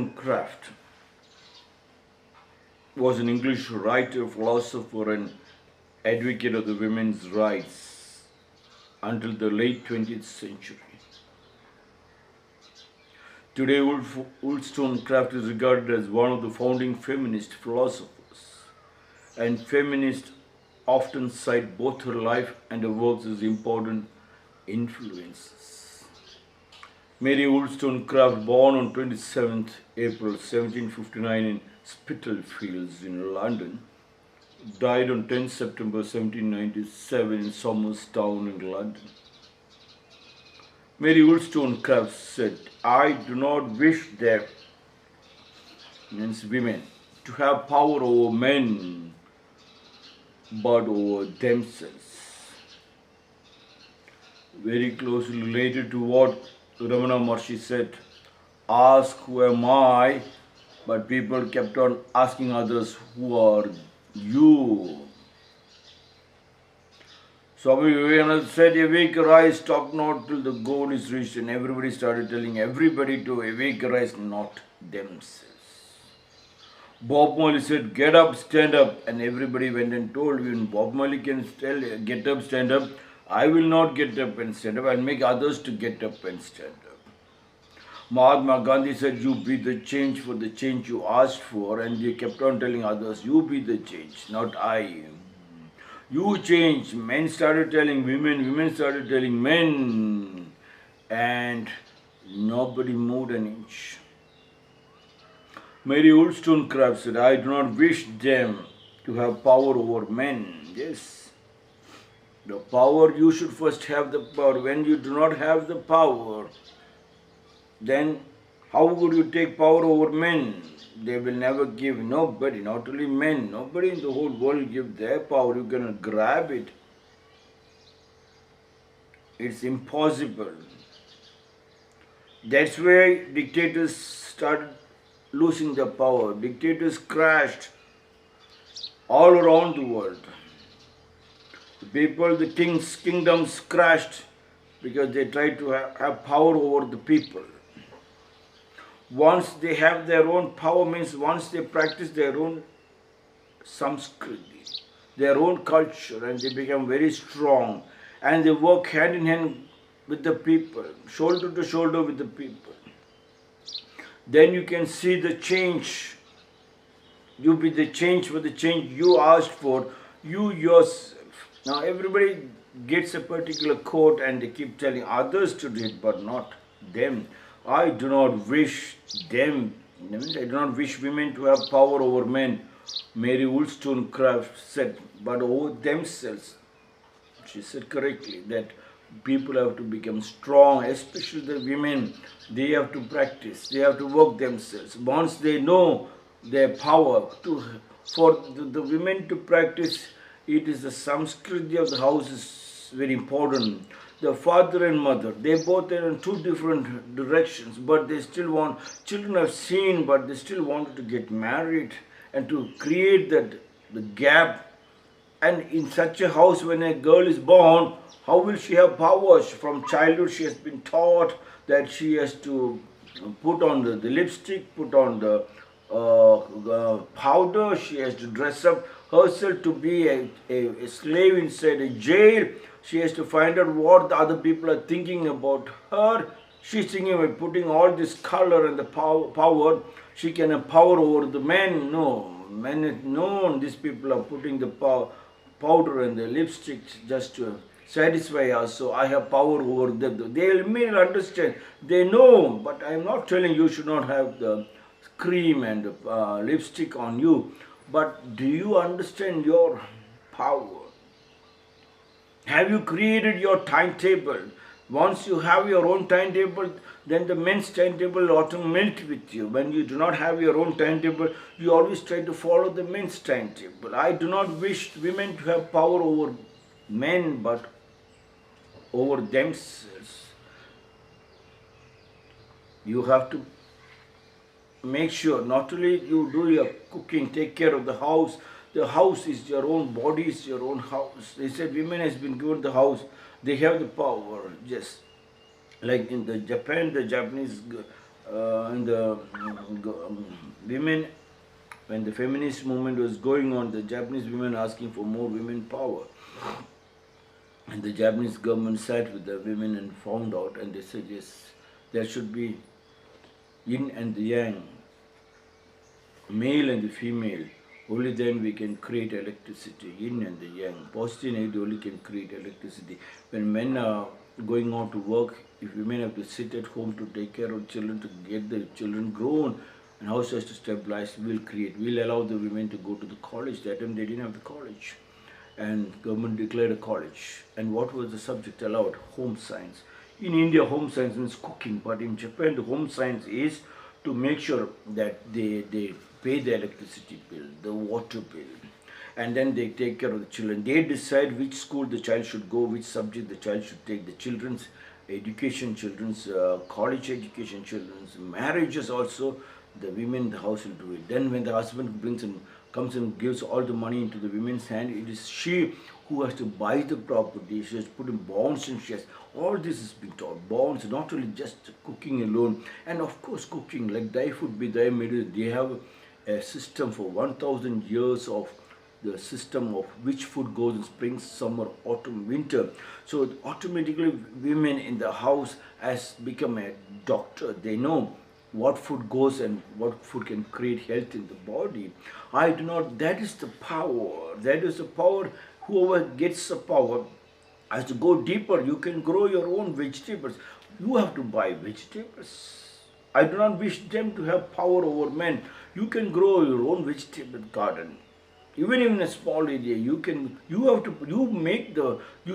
Wollstonecraft was an English writer, philosopher, and advocate of the women's rights until the late 20th century. Today, Wollstonecraft is regarded as one of the founding feminist philosophers, and feminists often cite both her life and her works as important influences. Mary Wollstonecraft, born on 27th April 1759 in Spitalfields in London, died on 10th September 1797 in Somers Town in London. Mary Wollstonecraft said, "I do not wish them," means women, "to have power over men, but over themselves." Very closely related to what Ramana Maharshi said, "Ask who am I," but people kept on asking others, "Who are you?" Swami Vivekananda said, "Awake, arise, talk not till the goal is reached," and everybody started telling everybody to awake, arise, not themselves. Bob Marley said, "Get up, stand up," and everybody went and told, when Bob Marley can tell, get up, stand up, I will not get up and stand up, I'll make others to get up and stand up. Mahatma Gandhi said, "You be the change for the change you asked for," and they kept on telling others, "You be the change, not I. You change." Men started telling women, women started telling men, and nobody moved an inch. Mary Wollstonecraft said, "I do not wish them to have power over men." Yes, the power, you should first have the power. When you do not have the power, then how would you take power over men? They will never give. Nobody, not only men, nobody in the whole world give their power. You cannot grab it. It's impossible. That's why dictators started losing their power. Dictators crashed all around the world. The people, the kingdoms crashed because they tried to have power over the people. Once they have their own power, means once they practice their own samskriti, their own culture, and they become very strong, and they work hand in hand with the people, shoulder to shoulder with the people, then you can see the change. You be the change for the change you asked for, you yourself. Now everybody gets a particular quote and they keep telling others to do it, but not them. I do not wish them, I do not wish women to have power over men. Mary Wollstonecraft said, but over themselves. She said correctly that people have to become strong, especially the women. They have to practice, they have to work themselves. Once they know their power, for the women to practice, it is the samskriti of the house is very important. The father and mother, they both are in two different directions, but they still want, children have seen, but they still wanted to get married and to create the gap. And in such a house, when a girl is born, how will she have power? From childhood, she has been taught that she has to put on the lipstick, put on the powder, she has to dress up herself to be a slave inside a jail. She has to find out what the other people are thinking about her. She's thinking about putting all this color and the power. She can have power over the men. No, men no. These people are putting the powder and the lipstick just to satisfy us. So I have power over them. They may understand. They know, but I am not telling you should not have the cream and lipstick on you. But do you understand your power? Have you created your timetable? Once you have your own timetable, then the men's timetable will automatically melt with you. When you do not have your own timetable, you always try to follow the men's timetable. I do not wish women to have power over men, but over themselves. You have to make sure not only you do your cooking, take care of the house. The house is your own body, is your own house. They said women has been given the house. They have the power. Just like in the Japan, the Japanese in the women, when the feminist movement was going on, the Japanese women asking for more women power. And the Japanese government sat with the women and found out, and they said, yes, there should be yin and the yang, male and the female. Only then we can create electricity, yin and the yang. Positive and negative only can create electricity. When men are going out to work, if women have to sit at home to take care of children, to get the children grown, and house has to stabilize, we'll allow the women to go to the college. That time they didn't have the college. And government declared a college. And what was the subject allowed? Home science. In India, home science means cooking, but in Japan, the home science is to make sure that they pay the electricity bill, the water bill, and then they take care of the children. They decide which school the child should go, which subject the child should take, the children's education, children's college education, children's marriages also, the women in the house will do it. Then when the husband comes and gives all the money into the women's hand, it is she who has to buy the property, she has to put in bonds and shares. All this has been taught. Bonds, not only just cooking alone. And of course cooking, like thy food be thy medicine. They have a system for 1000 years of the system of which food goes in spring, summer, autumn, winter. So automatically women in the house has become a doctor. They know what food goes and what food can create health in the body. I do not, that is the power. That is the power. Whoever gets the power has to go deeper. You can grow your own vegetables. You have to buy vegetables. I do not wish them to have power over men. You can grow your own vegetable garden. Even in a small area, you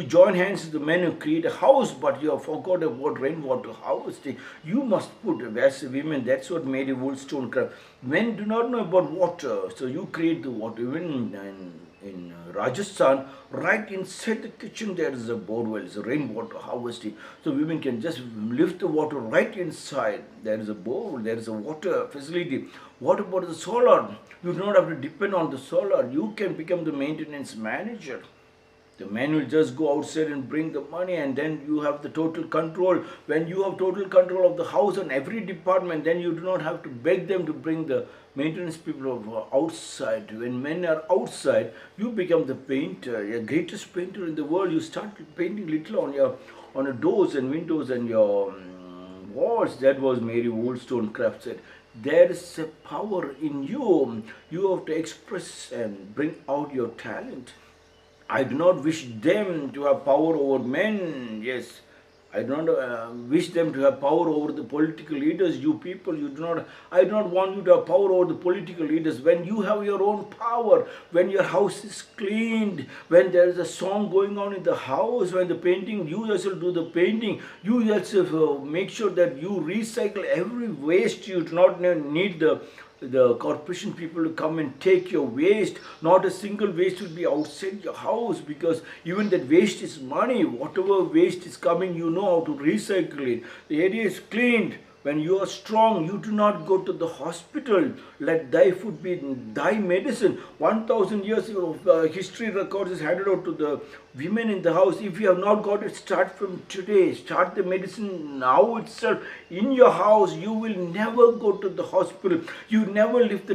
join hands with the men who create a house, but you have forgot about rainwater harvesting. You must put, as women, that's what made Wollstonecraft. Men do not know about water, so you create the water. Even in Rajasthan, right inside the kitchen there is a borewell, it's a rainwater harvesting. So women can just lift the water right inside. There is a borewell, there is a water facility. What about the solar? You do not have to depend on the solar. You can become the maintenance manager. The man will just go outside and bring the money, and then you have the total control. When you have total control of the house and every department, then you do not have to beg them to bring the maintenance people outside. When men are outside, you become the painter, your greatest painter in the world. You start painting little on your doors and windows and your walls. That was Mary Wollstonecraft said. There is a power in you. You have to express and bring out your talent. I do not wish them to have power over men. Yes, I do not wish them to have power over the political leaders. You people, I do not want you to have power over the political leaders. When you have your own power, when your house is cleaned, when there is a song going on in the house, when the painting, you yourself do the painting, you yourself make sure that you recycle every waste. You do not need the corporation people to come and take your waste. Not a single waste will be outside your house, because even that waste is money. Whatever waste is coming, you know how to recycle it. The area is cleaned. When you are strong, you do not go to the hospital. Let thy food be thy medicine. 1000 years of history records is handed out to the women in the house. If you have not got it, start from today. Start the medicine now itself. In your house, you will never go to the hospital. You never lift the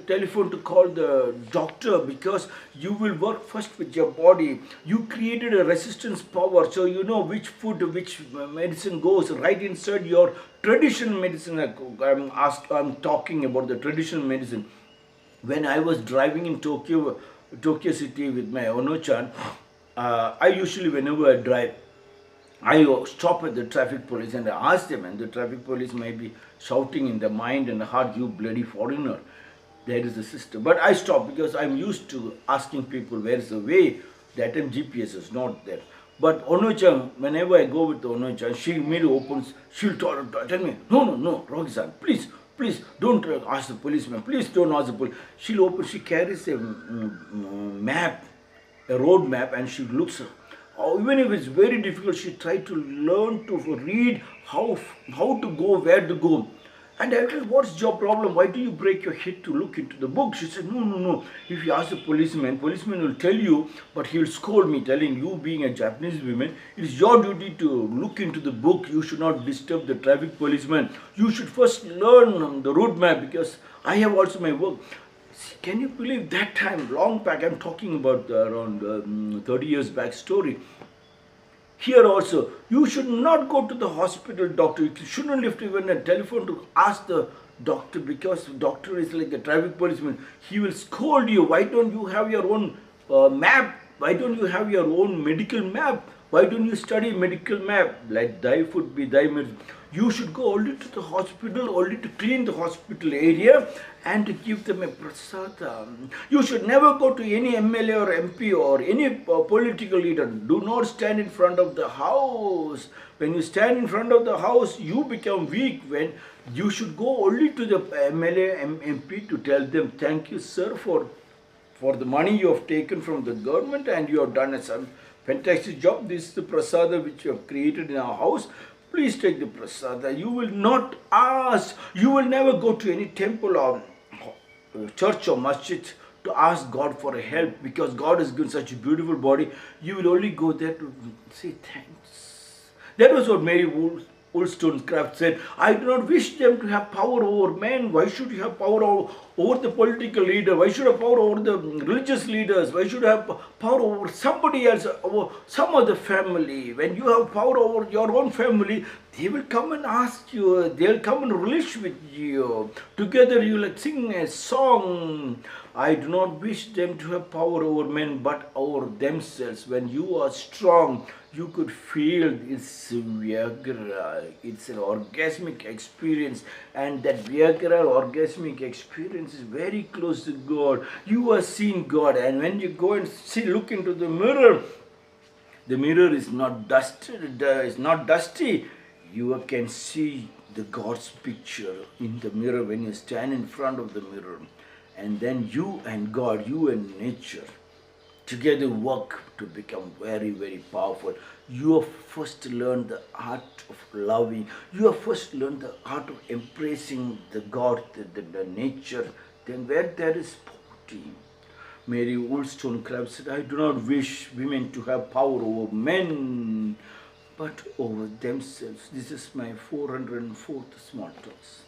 telephone to call the doctor, because you will work first with your body. You created a resistance power, so you know which food, which medicine goes right inside your traditional medicine. I'm talking about the traditional medicine. When I was driving in Tokyo city with my Ono-chan, I usually, whenever I drive, I stop at the traffic police and I ask them, and the traffic police might be shouting in their mind and heart, "You bloody foreigner." There is a system. But I stop because I'm used to asking people where is the way. That time GPS is not there. But Ono-chan, whenever I go with Ono-chan, she immediately opens, she'll tell me, no, Rogi-san, please don't ask the policeman, please don't ask the police. She'll open, she carries a map, a road map, and she looks, even if it's very difficult, she tries to learn to read how to go, where to go. And I told her, what's your problem? Why do you break your head to look into the book? She said, no, no, no. If you ask the policeman will tell you, but he will scold me, telling you being a Japanese woman, it is your duty to look into the book. You should not disturb the traffic policeman. You should first learn the route map because I have also my work. See, can you believe that time, long back, I'm talking about around 30 years back story. Here also, you should not go to the hospital doctor. You shouldn't lift even a telephone to ask the doctor because the doctor is like a traffic policeman. He will scold you. Why don't you have your own map? Why don't you have your own medical map? Why don't you study medical map? Let thy food be thy medicine. You should go only to the hospital, only to clean the hospital area and to give them a prasada. You should never go to any MLA or MP or any political leader. Do not stand in front of the house. When you stand in front of the house, you become weak. When you should go only to the MLA, MP to tell them, thank you, sir, for the money you have taken from the government and you have done a fantastic job. This is the prasada which you have created in our house. Please take the prasada. You will not ask. You will never go to any temple or church or masjid to ask God for a help because God has given such a beautiful body. You will only go there to say thanks. That was what Mary Wollstonecraft said. I do not wish them to have power over men. Why should you have power over the political leader? Why should you have power over the religious leaders? Why should you have power over somebody else, over some other family? When you have power over your own family, they will come and ask you. They will come and relish with you. Together you will sing a song. I do not wish them to have power over men, but over themselves. When you are strong, you could feel this Viagra. It's an orgasmic experience, and that Viagra orgasmic experience is very close to God. You are seeing God, and when you go and look into the mirror is not dusted. It's not dusty. You can see the God's picture in the mirror when you stand in front of the mirror, and then you and God, you and nature, together work to become very, very powerful. You have first learned the art of loving. You have first learned the art of embracing the God, the nature. Then where there is poverty. Mary Wollstonecraft said, I do not wish women to have power over men, but over themselves. This is my 404th small talks.